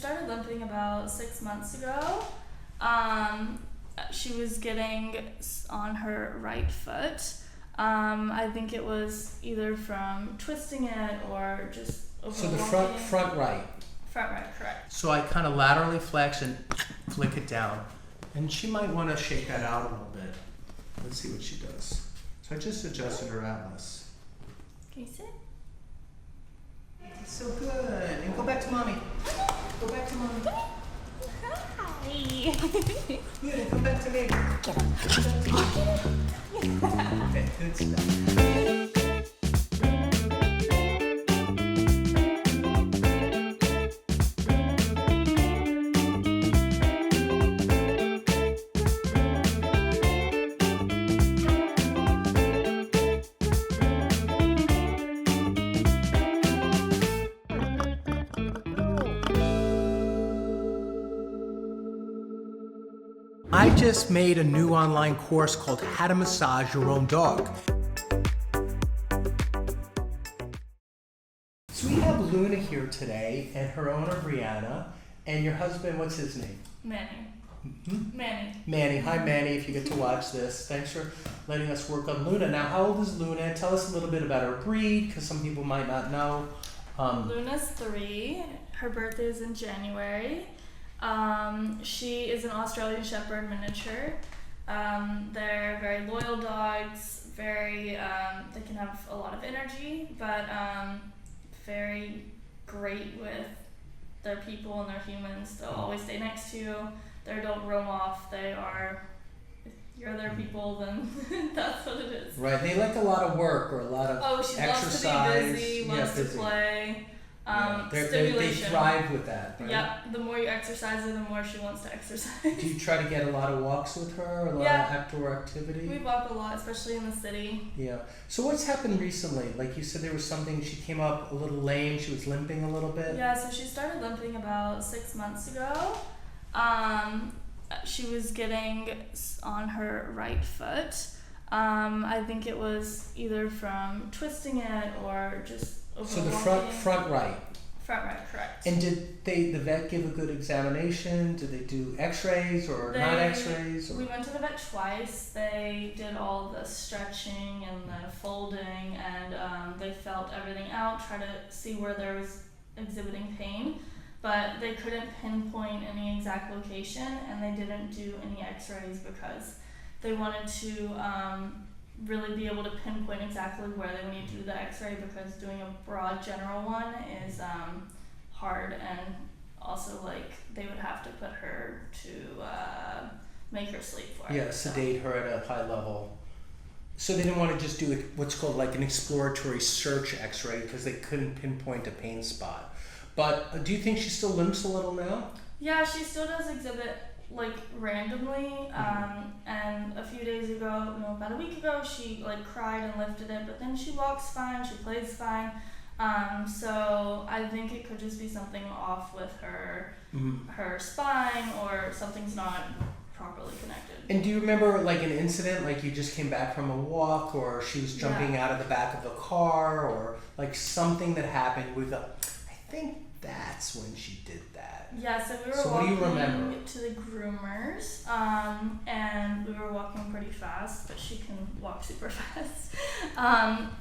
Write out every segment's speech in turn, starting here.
started limping about 6 months ago. She was getting on her right foot. I think it was either from twisting it or just overwalking. So the front right. Front right, correct. So I kind of laterally flex and flick it down. And she might want to shake that out a little bit. Let's see what she does. So I just adjusted her atlas. Can you sit? So good. And go back to mommy. Go back to mommy. Hi. Good. Come back to me. Okay, good stuff. I just made a new online course called How to Massage Your Own Dog. So we have Luna here today and her owner Brianna and your husband, what's his name? Manny. Mm-hmm. Manny. Manny. Hi Manny, if you get to watch this. Thanks for letting us work on Luna. Now how old is Luna? Tell us a little bit about her breed because some people might not know. Luna's 3. Her birthday is in January. She is an Australian Shepherd miniature. They're very loyal dogs, they can have a lot of energy, but very great with their people and their humans. They'll always stay next to you. They don't roam off. If you're their people, then that's what it is. Right, they like a lot of work or a lot of she exercise. loves to be busy, loves to play. They thrive with that, right? Yep, the more you exercise her, the more she wants to exercise. Do you try to get a lot of walks with her, a lot of outdoor activity? We walk a lot, especially in the city. Yeah. So what's happened recently? Like you said, there was something, she came up a little lame, she was limping a little bit? Yeah, so she started limping about 6 months ago. She was getting on her right foot. I think it was either from twisting it or just overwalking. So the front right. Front right, correct. And did the vet give a good examination? Did they do x-rays or not x-rays? We went to the vet twice. They did all the stretching and the folding, and they felt everything out, tried to see where there was exhibiting pain, but they couldn't pinpoint any exact location, and they didn't do any x-rays because they wanted to really be able to pinpoint exactly where they need to do the x-ray, because doing a broad general one is hard, and also like they would have to put her to make her sleep for it. Yeah, sedate her at a high level. So they didn't want to just do what's called like an exploratory search x-ray because they couldn't pinpoint a pain spot. But do you think she still limps a little now? Yeah, she still does exhibit like randomly, and a few days ago, about a week ago, she like cried and lifted it, but then she walks fine, she plays fine. So I think it could just be something off with her her spine, or something's not properly connected. And do you remember like an incident, like you just came back from a walk, or she was jumping out of the back of the car, or like something that happened with I think that's when she did that. Yeah, so we were walking to the groomers, and we were walking pretty fast, but she can walk super fast.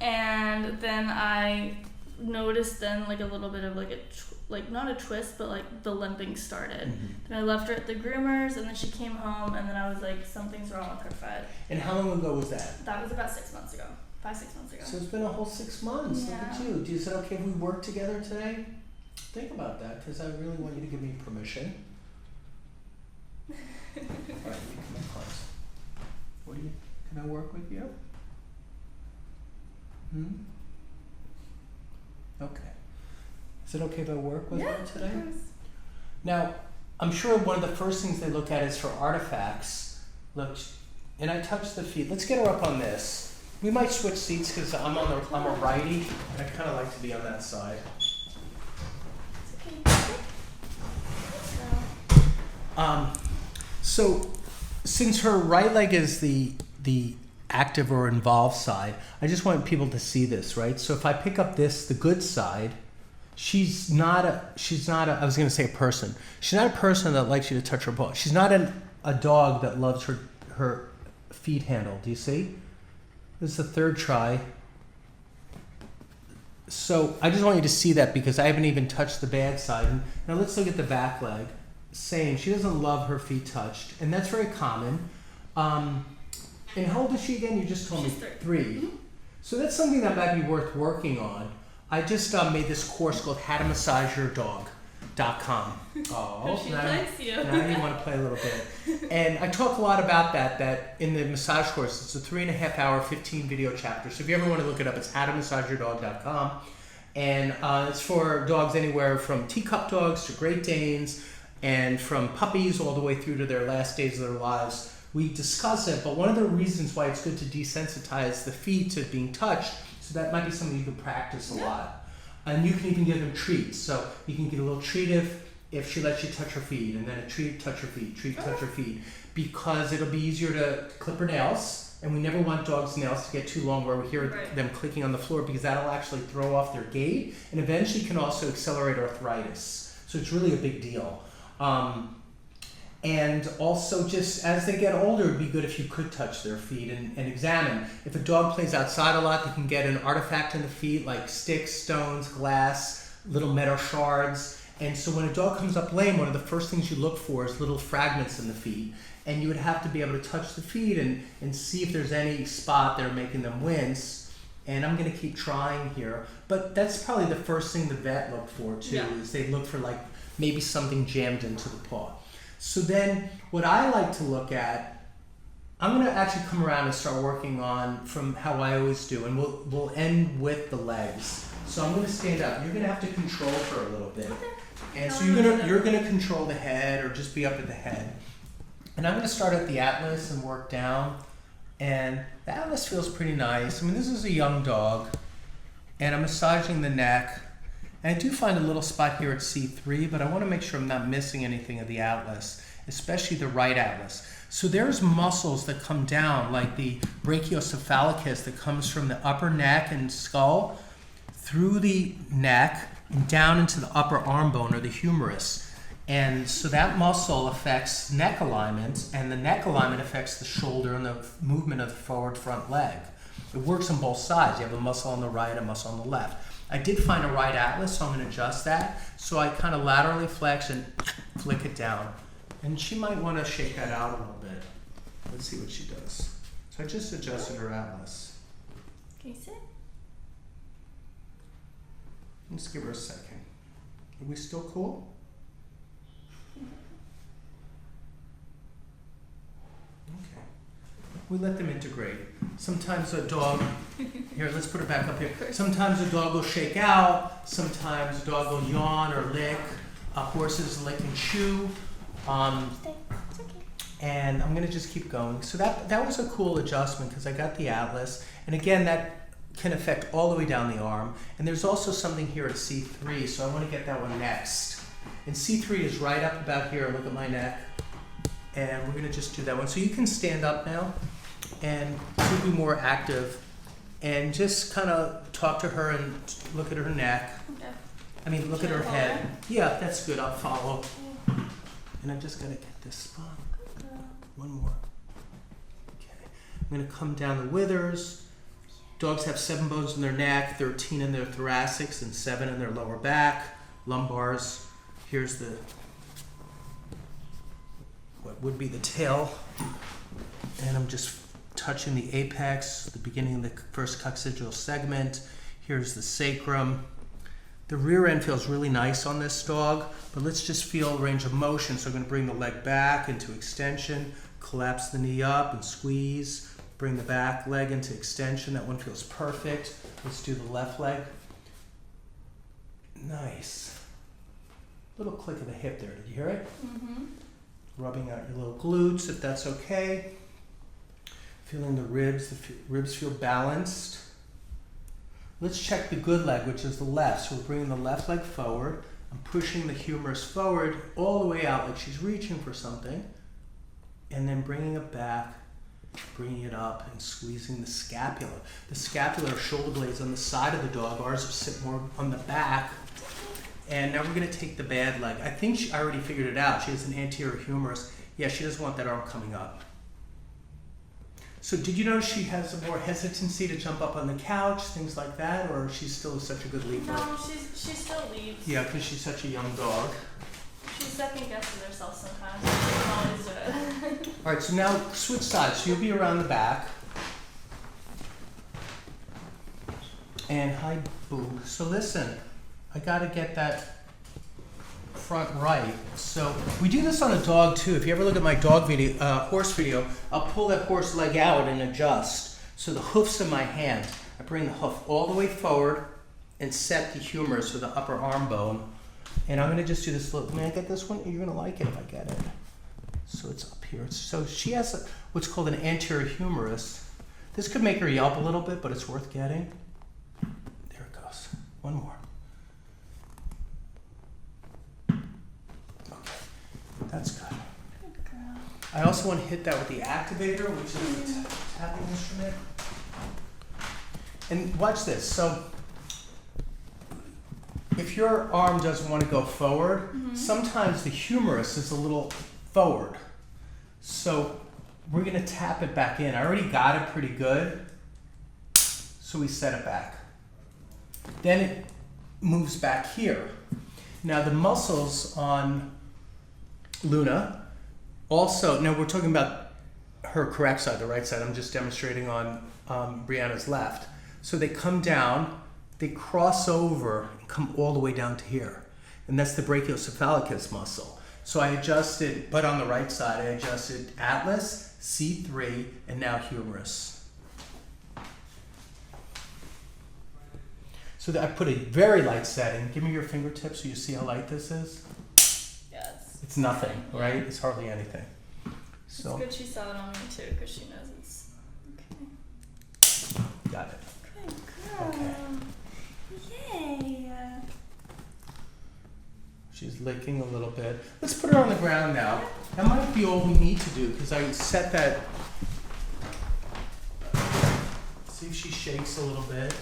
And then I noticed like a little bit of like not a twist, but like the limping started. Then I left her at the groomers, and then she came home, and then I was like, something's wrong with her foot. And how long ago was that? That was about 6 months ago. 5-6 months ago. So it's been a whole 6 months. Yeah. Look at you. Is it okay if we work together today? Think about that, because I really want you to give me permission. All right, you come in close. Can I work with you? Okay. Is it okay if I work with her today? Of course. Now, I'm sure one of the first things they look at is for artifacts. Look, and I touch the feet. Let's get her up on this. We might switch seats because I'm a righty, and I kind of like to be on that side. So since her right leg is the active or involved side, I just want people to see this, right? So if I pick up this, the good side, she's not a, I was going to say a person. She's not a person that likes you to touch her paw. She's not a dog that loves her feet handled. Do you see? This is the third try. So I just want you to see that because I haven't even touched the bad side. Now let's look at the back leg. Same. She doesn't love her feet touched, and that's very common. And how old is she again? You just told me She's 3. Mm-hmm. So that's something that might be worth working on. I just made this course called howtomassageyourdog.com. Oh, She now, likes you. now you want to play a little bit. And I talk a lot about that in the massage course. It's a 3.5-hour, 15 video chapter. So if you ever want to look it up, it's howtomassageyourdog.com. And it's for dogs anywhere from teacup dogs to Great Danes, and from puppies all the way through to their last days of their lives. We discuss it, but one of the reasons why it's good to desensitize the feet to being touched, so that might be something you can practice a lot. And you can even give them treats. So you can get a little treat if she lets you touch her feet, and then a treat, touch her feet, treat, touch her feet, because it'll be easier to clip her nails. And we never want dogs' nails to get too long where we hear them clicking on the floor, because that'll actually throw off their gait and eventually can also accelerate arthritis. So it's really a big deal. And also, just as they get older, it'd be good if you could touch their feet and examine. If a dog plays outside a lot, they can get an artifact in the feet like sticks, stones, glass, little metal shards. And so when a dog comes up lame, one of the first things you look for is little fragments in the feet. And you would have to be able to touch the feet and see if there's any spot there making them wince. And I'm going to keep trying here. But that's probably the first thing the vet look for too, is they look for like maybe something jammed into the paw. So then what I like to look at, I'm going to actually come around and start working on from how I always do, and we'll end with the legs. So I'm going to stand up. You're going to have to control her a little bit. And so you're going to control the head or just be up at the head. And I'm going to start at the atlas and work down. And the atlas feels pretty nice. I mean, this is a young dog, and I'm massaging the neck. And I do find a little spot here at C3, but I want to make sure I'm not missing anything of the atlas, especially the right atlas. So there's muscles that come down, like the brachiocephalicus that comes from the upper neck and skull through the neck and down into the upper arm bone or the humerus. And so that muscle affects neck alignment, and the neck alignment affects the shoulder and the movement of the forward front leg. It works on both sides. You have a muscle on the right, a muscle on the left. I did find a right atlas, so I'm going to adjust that. So I kind of laterally flex and flick it down. And she might want to shake that out a little bit. Let's see what she does. So I just adjusted her atlas. Can you sit? Let's give her a second. Are we still cool? Okay. We let them integrate. Sometimes a dog, here, let's put it back up here. Sometimes a dog will shake out. Sometimes a dog will yawn or lick. Horses lick and chew. And I'm gonna just keep going. So that was a cool adjustment because I got the atlas. And again, that can affect all the way down the arm. And there's also something here at C3, so I want to get that one next. And C3 is right up about here. Look at my neck. And we're gonna just do that one. So you can stand up now and be more active and just kind of talk to her and look at her neck. Okay. I mean, look at her head. Yeah, that's good. I'll follow. And I'm just gonna get this spot. One more. Okay. I'm gonna come down the withers. Dogs have 7 bones in their neck, 13 in their thoracics, and 7 in their lower back. Lumbars. Here's the what would be the tail. And I'm just touching the apex, the beginning of the first coccygeal segment. Here's the sacrum. The rear end feels really nice on this dog, but let's just feel range of motion. So I'm going to bring the leg back into extension, collapse the knee up and squeeze, bring the back leg into extension. That one feels perfect. Let's do the left leg. Nice. Little click of the hip there. Did you hear it? Mm-hmm. Rubbing out your little glutes if that's okay. Feeling the ribs. The ribs feel balanced. Let's check the good leg, which is the left. So we're bringing the left leg forward. I'm pushing the humerus forward all the way out like she's reaching for something. And then bringing it back, bringing it up and squeezing the scapula. The scapula are shoulder blades on the side of the dog. Ours sit more on the back. And now we're going to take the bad leg. I think I already figured it out. She has an anterior humerus. Yeah, she doesn't want that arm coming up. So did you notice she has a more hesitancy to jump up on the couch, things like that, or she's still such a good leaper? No, she still leaves. Yeah, because she's such a young dog. She second guesses herself sometimes. She doesn't always do it. All right, so now switch sides. So you'll be around the back. And hi, Boo. So listen, I got to get that front right. So we do this on a dog too. If you ever look at my dog video, horse video, I'll pull that horse leg out and adjust. So the hoof's in my hand. I bring the hoof all the way forward and set the humerus or the upper arm bone. And I'm going to just do this little, may I get this one? You're going to like it if I get it. So it's up here. So she has what's called an anterior humerus. This could make her yelp a little bit, but it's worth getting. There it goes. One more. That's good. Good girl. I also want to hit that with the activator, which is a tapping instrument. And watch this. So if your arm doesn't want to go forward, sometimes the humerus is a little forward. So we're going to tap it back in. I already got it pretty good. So we set it back. Then it moves back here. Now the muscles on Luna also, now we're talking about her correct side, the right side. I'm just demonstrating on Brianna's left. So they come down, they cross over and come all the way down to here. And that's the brachiocephalicus muscle. So I adjusted, but on the right side, I adjusted atlas, C3, and now humerus. So I put a very light setting. Give me your fingertips so you see how light this is. It's nothing, right? It's hardly anything. So It's good she saw it on me too, because she knows it's okay. Got it. Good girl. Okay. Yay. She's licking a little bit. Let's put her on the ground now. That might be all we need to do because I set that. See if she shakes a little bit.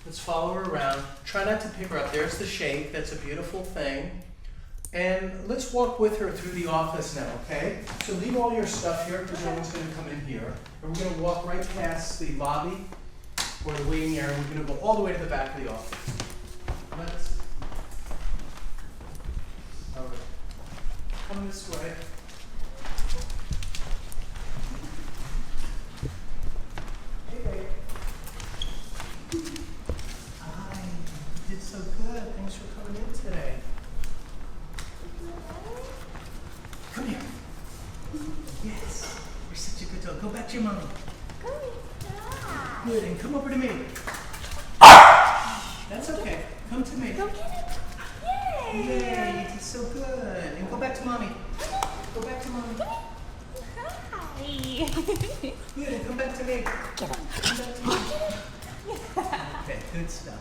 Let's follow her around. Try not to pick her up. There's the shake. That's a beautiful thing. And let's walk with her through the office now, okay? So leave all your stuff here because no one's going to come in here. And we're going to walk right past the lobby or the waiting area. We're going to go all the way to the back of the office. Let's. All right. Come this way. Hey, babe. Hi. You did so good. Thanks for coming in today. Come here. Yes. You're such a good dog. Go back to your mommy. Good. And come over to me. That's okay. Come to me. Go get it. Yay. Yay. You did so good. And go back to mommy. Go back to mommy. Hi. Good. And come back to me. Come back to me. Okay. Good stuff.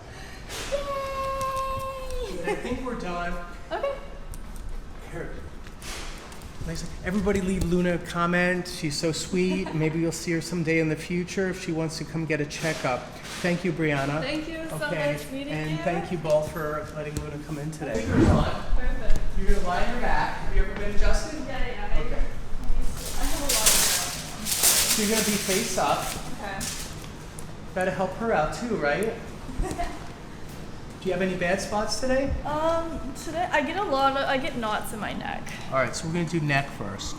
Yay. Good. I think we're done. Okay. Here. Everybody leave Luna a comment. She's so sweet. Maybe you'll see her someday in the future if she wants to come get a checkup. Thank you, Brianna. Thank you so much meeting you. And thank you both for letting Luna come in today. Perfect. You're going to lie on your back. Have you ever been adjusted? Yeah. Okay. I have a lot of So you're going to be face up. Okay. Got to help her out too, right? Do you have any bad spots today? Today I get knots in my neck. All right, so we're going to do neck first.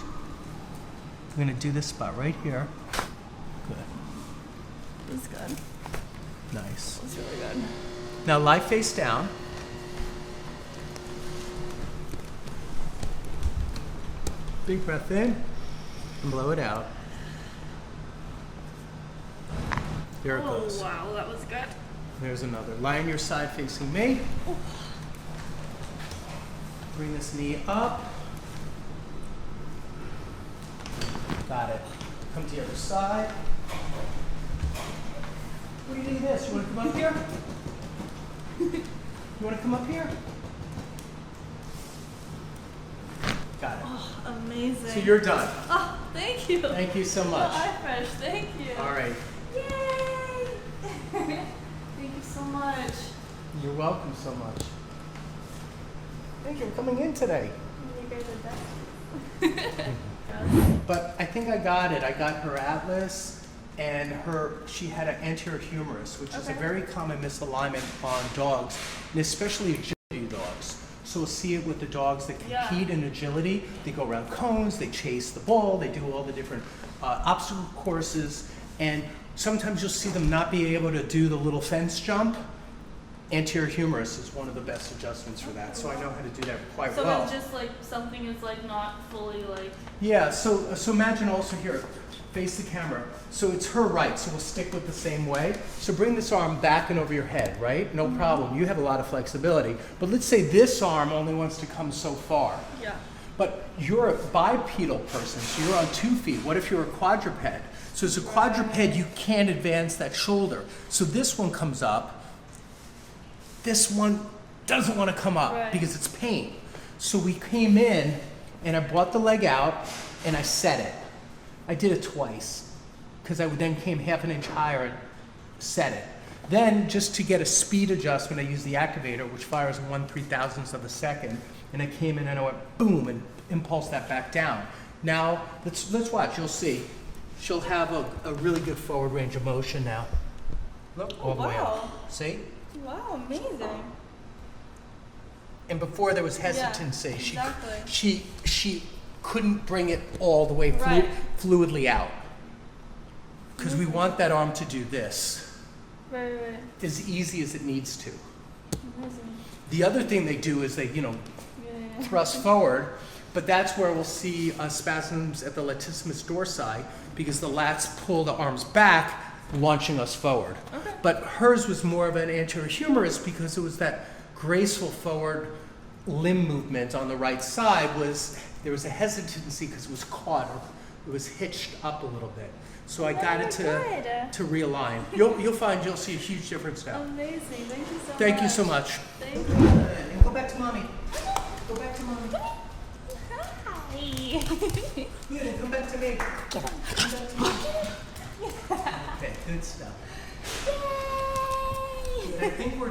We're going to do this spot right here. Good. It's good. Nice. It's really good. Now lie face down. Big breath in and blow it out. There it goes. Oh wow, that was good. There's another. Lie on your side facing me. Bring this knee up. Got it. Come to the other side. What do you think of this? You want to come up here? You want to come up here? Got it. Oh, amazing. So you're done. Oh, thank you. Thank you so much. Eye fresh, thank you. All right. Yay! Thank you so much. You're welcome so much. Thank you for coming in today. You guys are best. But I think I got it. I got her atlas, and she had an anterior humerus, which is a very common misalignment on dogs, and especially agility dogs. So we'll see it with the dogs that compete in agility. They go around cones, they chase the ball, they do all the different obstacle courses, and sometimes you'll see them not be able to do the little fence jump. Anterior humerus is one of the best adjustments for that, so I know how to do that quite well. So it's just like something is like not fully like. Yeah. So imagine also here, face the camera. So it's her right. So we'll stick with the same way. So bring this arm back and over your head, right? No problem. You have a lot of flexibility. But let's say this arm only wants to come so far. Yeah. But you're a bipedal person, so you're on 2 feet. What if you're a quadruped? So as a quadruped, you can't advance that shoulder. So this one comes up. This one doesn't want to come up because it's pain. So we came in and I brought the leg out and I set it. I did it twice because I then came half an inch higher and set it. Then just to get a speed adjustment, I used the activator, which fires in 1/3000th of a second. And I came in and I went boom and impulsed that back down. Now let's watch, you'll see. She'll have a really good forward range of motion now. Look, all the way up. See? Wow, amazing. And before there was hesitancy. Yeah, exactly. She couldn't bring it all the way fluidly out. Because we want that arm to do this. Right. As easy as it needs to. Amazing. The other thing they do is they, thrust forward, but that's where we'll see spasms at the latissimus dorsi because the lats pull the arms back, launching us forward. Okay. But hers was more of an anterior humerus because it was that graceful forward limb movement on the right side. There was a hesitancy because it was caught, or it was hitched up a little bit. So I got it to realign. You'll see a huge difference now. Amazing. Thank you so much. Thank you so much. Thank you. And go back to mommy. Go back to mommy. Hi. Willen, come back to me. Come back to me. Okay, good stuff. Yay! I think we're